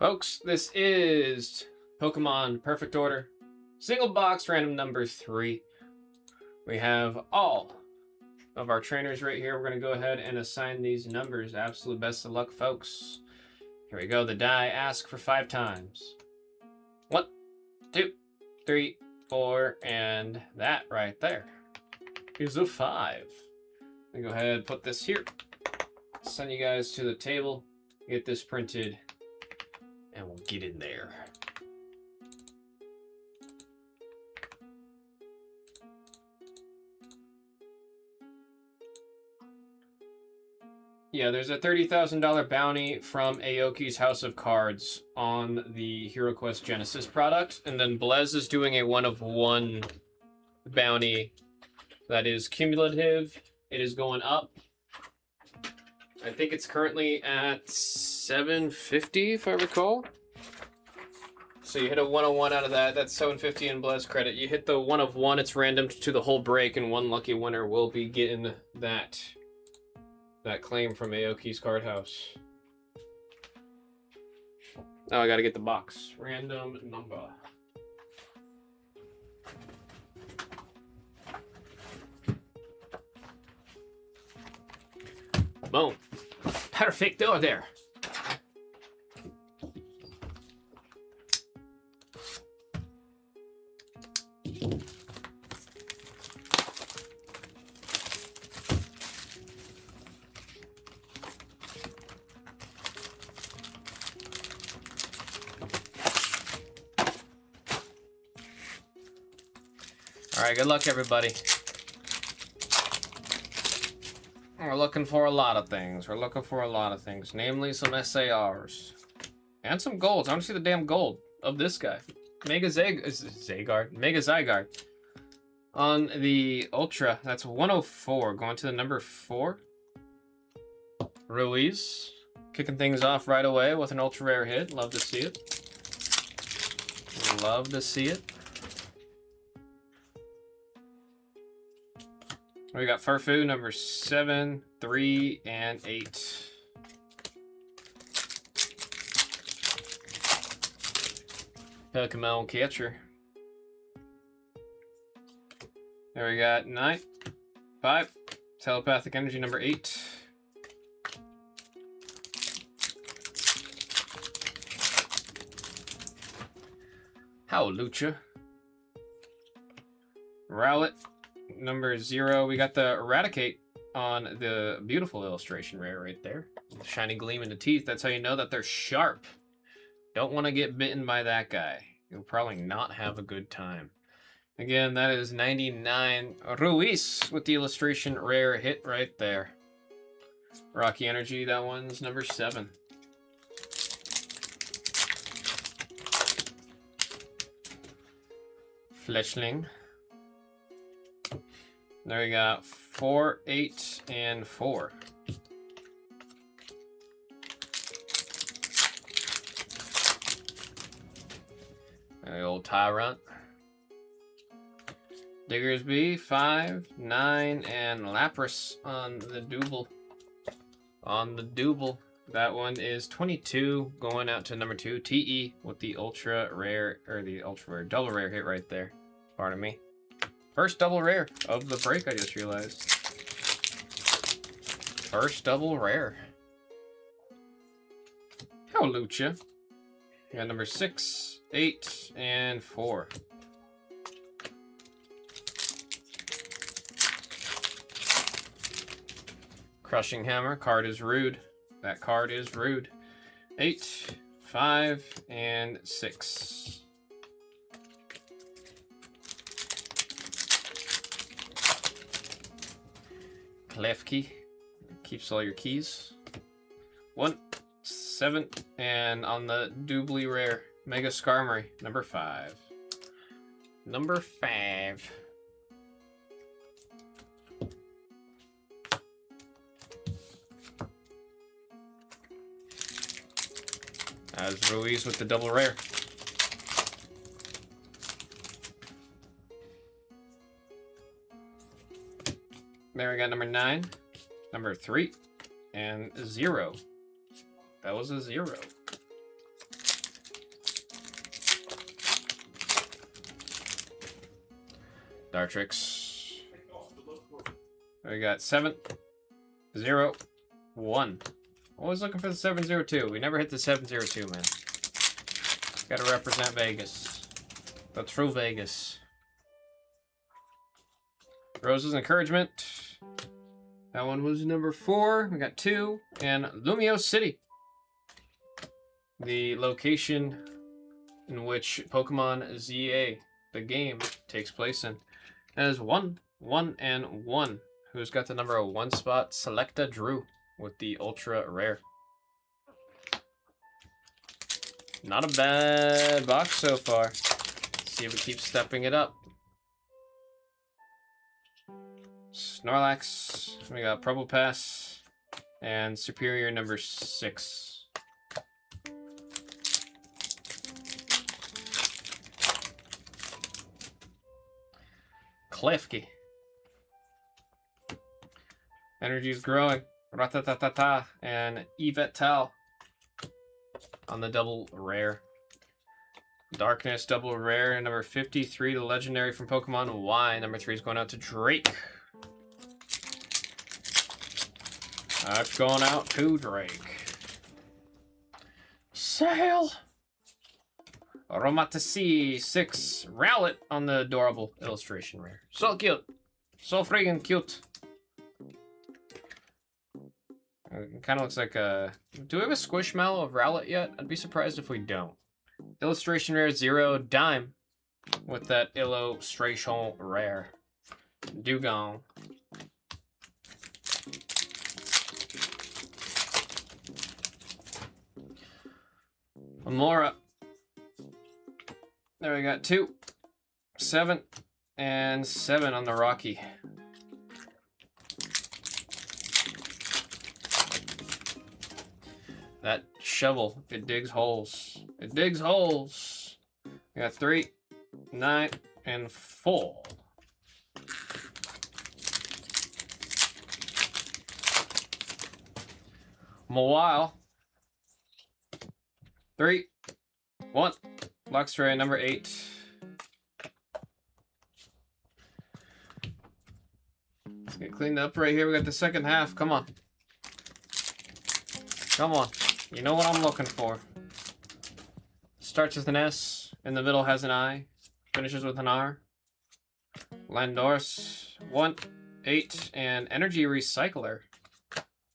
Folks, this is Pokemon Perfect Order, single box random number 3. We have all of our trainers right here. We're going to go ahead and assign these numbers. Absolute best of luck, folks. Here we go. The die ask for 5 times. 1, 2, 3, 4, and that right there is a 5. I'm going to go ahead and put this here. Send you guys to the table. Get this printed. And we'll get in there. Yeah, there's a $30,000 bounty from Aoki's House of Cards on the HeroQuest Genesis product. And then Blez is doing a 1-of-1 bounty that is cumulative. It is going up. I think it's currently at $750, if I recall. So you hit a 1-of-1 out of that. That's $750 in Blez credit. You hit the 1-of-1, it's random to the whole break, and one lucky winner will be getting that claim from Aoki's Card House. Oh, I gotta get the box. Random number. Boom. Perfect order. All right, good luck, everybody. We're looking for a lot of things. Namely some SARs. And some golds. I want to see the damn gold of this guy. Mega Zygarde. On the Ultra, that's 104. Going to the number 4. Ruiz. Kicking things off right away with an ultra rare hit. Love to see it. We got Farfoo, number 7, 3, and 8. Pokemon Catcher. There we got 9, 5. Telepathic Energy, number 8. Howlucha. Rowlet. Number 0, we got the Eradicate on the beautiful illustration rare right there. Shiny gleam in the teeth. That's how you know that they're sharp. Don't want to get bitten by that guy. You'll probably not have a good time. Again, that is 99. Ruiz with the illustration rare hit right there. Rocky Energy, that one's number 7. Fletchling. There we got 4, 8, and 4. The old Tyrant. Diggersby, 5, 9, and Lapras on the Double. That one is 22, going out to number 2. TE with the ultra rare double rare hit right there. Pardon me. First double rare of the break, I just realized. First double rare. Howlucha. We got number 6, 8, and 4. Crushing Hammer. Card is rude. That card is rude. 8, 5, and 6. Klefki. Keeps all your keys. 1, 7, and on the doubly rare, Mega Skarmory, number 5. Number 5. As Ruiz with the double rare. There we got number 9, number 3, and 0. That was a 0. Dartrix. We got 7, 0, 1. Always looking for the 702. We never hit the 702, man. Gotta represent Vegas. The true Vegas. Rose's Encouragement. That one was number 4. We got 2. And Lumio City. The location in which Pokemon ZA, the game, takes place in. That is 1, 1, and 1. Who's got the number 1 spot? Selecta Drew with the Ultra Rare. Not a bad box so far. Let's see if we keep stepping it up. Snorlax. We got Probopass. And Superior number 6. Klefki. Energy is growing. Ratatata. And Yveltal on the double rare. Darkness double rare. Number 53, the legendary from Pokemon Y. Number 3 is going out to Drake. That's going out to Drake. Sale. Aromatisi 6. Rowlet on the adorable illustration rare. So cute. So friggin' cute. It kind of looks like a... Do we have a Squishmallow of Rowlet yet? I'd be surprised if we don't. Illustration rare 0 Dime with that illustration rare. Dugong. Amora. There we got 2, 7, and 7 on the Rocky. That shovel, it digs holes. It digs holes. We got 3, 9, and 4. Mawile. 3, 1. Luxray number 8. Let's get cleaned up right here. We got the second half. Come on. Come on. You know what I'm looking for. Starts with an S. In the middle has an I. Finishes with an R. Landorus. 1, 8, and Energy Recycler.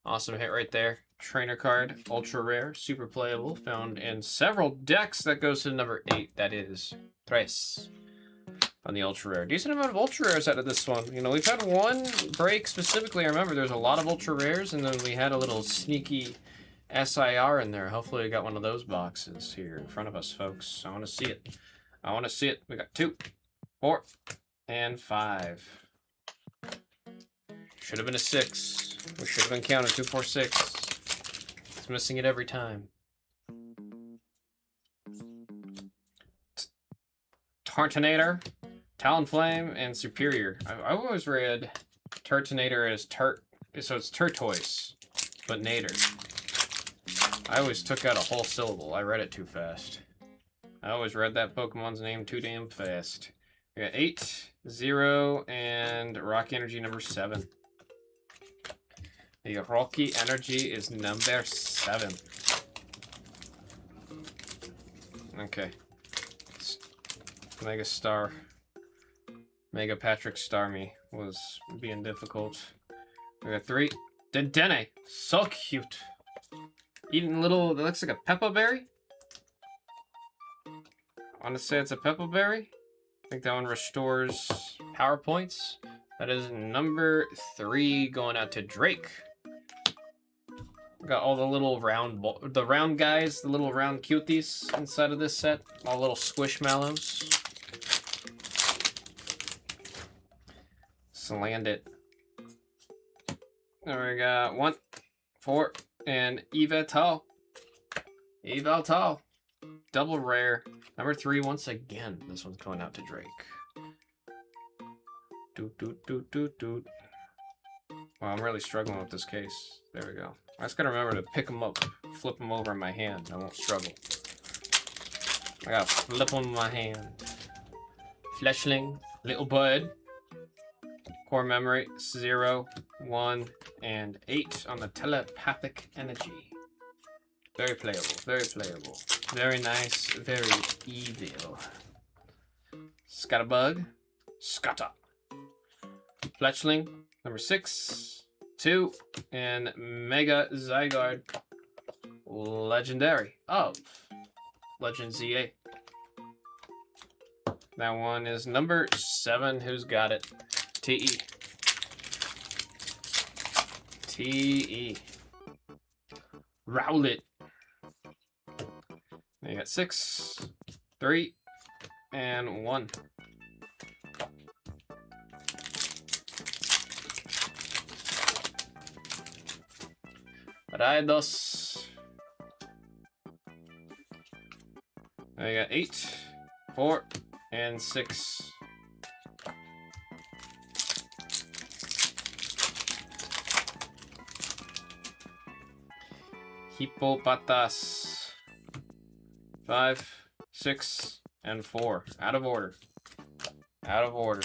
Awesome hit right there. Trainer card, ultra rare, super playable, found in several decks. That goes to number 8. That is Tres on the ultra rare. Decent amount of ultra rares out of this one. You know, we've had one break specifically. I remember there's a lot of ultra rares, and then we had a little sneaky SIR in there. Hopefully we got one of those boxes here in front of us, folks. I want to see it. I want to see it. We got 2, 4, and 5. Should have been a 6. We should have been counting 2, 4, 6. It's missing it every time. Turtonator, Talonflame, and Superior. I always read Turtonator as so it's Turtoise, but Nader. I always took out a whole syllable. I read it too fast. I always read that Pokemon's name too damn fast. We got 8, 0, and Rocky Energy number 7. The Rocky Energy is number 7. Okay. Mega Star. Mega Patrick Starmie was being difficult. We got 3. Dedenne. So cute. Eating little, it looks like a Peppa Berry. I want to say it's a Peppa Berry. I think that one restores power points. That is number 3 going out to Drake. Got all the little round guys, the little round cuties inside of this set. All little Squishmallows. Sland it. There we got 1, 4, and Yveltal. Yveltal. Double rare. Number 3 once again. This one's going out to Drake. Doot, doot, doot, doot, doot. Well, I'm really struggling with this case. There we go. I just gotta remember to pick them up, flip them over in my hand. I won't struggle. I gotta flip them in my hand. Fleshling, Little Bud, Core memory 0, 1, and 8 on the telepathic energy. Very playable, very playable. Very nice, very evil. Scatterbug, Scatter. Fletchling, number 6, 2, and Mega Zygarde. Legendary of Legend ZA. That one is number 7. Who's got it? TE. TE. Rowlet. You got 6, 3, and 1. Raidos. I got 8, 4, and 6. Hippopotas. 5, 6, and 4. Out of order. Out of order.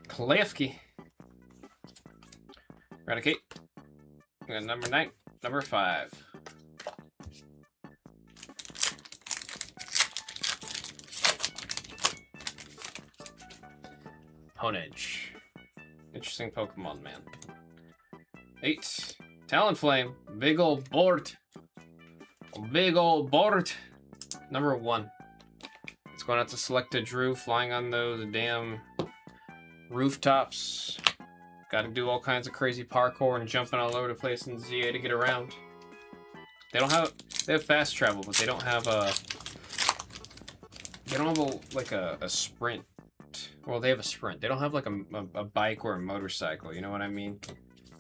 Klefki. Eradicate. We got number 9, number 5. Honedge. Interesting Pokemon, man. 8. Talonflame. Big ol' Bort. Big ol' Bort. Number 1. It's going out to Selected Drew, flying on those damn rooftops. Got to do all kinds of crazy parkour and jumping all over the place in ZA to get around. They have fast travel, but they don't have a like a sprint. Well, they have a sprint. They don't have like a bike or a motorcycle. You know what I mean?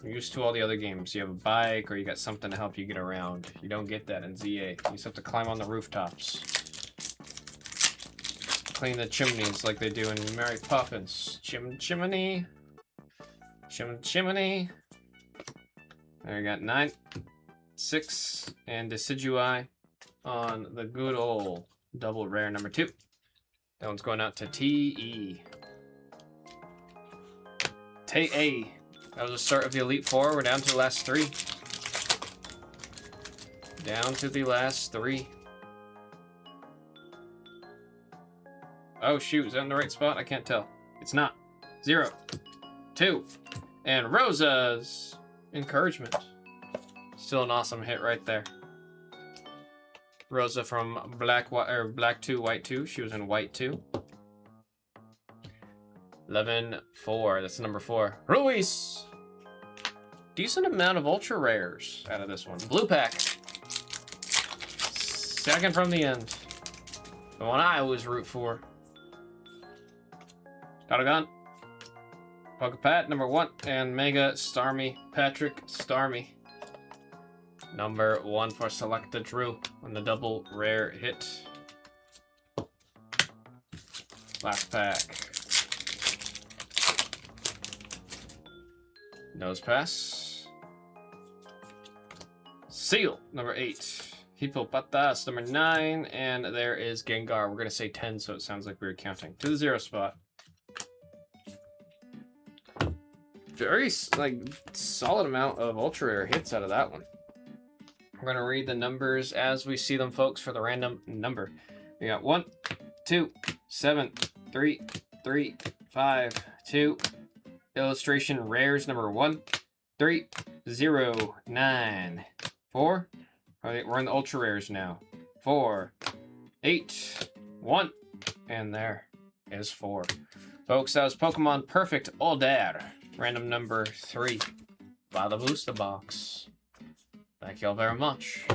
You're used to all the other games. You have a bike or you got something to help you get around. You don't get that in ZA. You just have to climb on the rooftops. Clean the chimneys like they do in Mary Poppins. Chimney. Chimney. There you got 9, 6, and Decidueye on the good old double rare number 2. That one's going out to TE. T-A. That was the start of the Elite Four. We're down to the last 3. Down to the last 3. Oh shoot, is that in the right spot? I can't tell. It's not. 0, 2, and Rosa's Encouragement. Still an awesome hit right there. Rosa from Black 2, White 2. She was in White 2. 11-4. That's number 4. Ruiz. Decent amount of ultra rares out of this one. Blue pack. Second from the end. The one I always root for. Dotagon. Pokepat, number 1. And Mega Starmie. Patrick Starmie. Number 1 for Selected Drew on the double rare hit. Last pack. Nose Pass. Seal, number 8. Hippopotas, number 9. And there is Gengar. We're going to say 10, so it sounds like we were counting. To the 0 spot. Very, solid amount of ultra rare hits out of that one. We're going to read the numbers as we see them, folks, for the random number. We got 1, 2, 7, 3, 3, 5, 2. Illustration rares number 1, 3, 0, 9, 4. We're in the ultra rares now. 4, 8, 1. And there is 4. Folks, that was Pokemon Perfect All Dare. Random number 3 by the booster box. Thank y'all very much.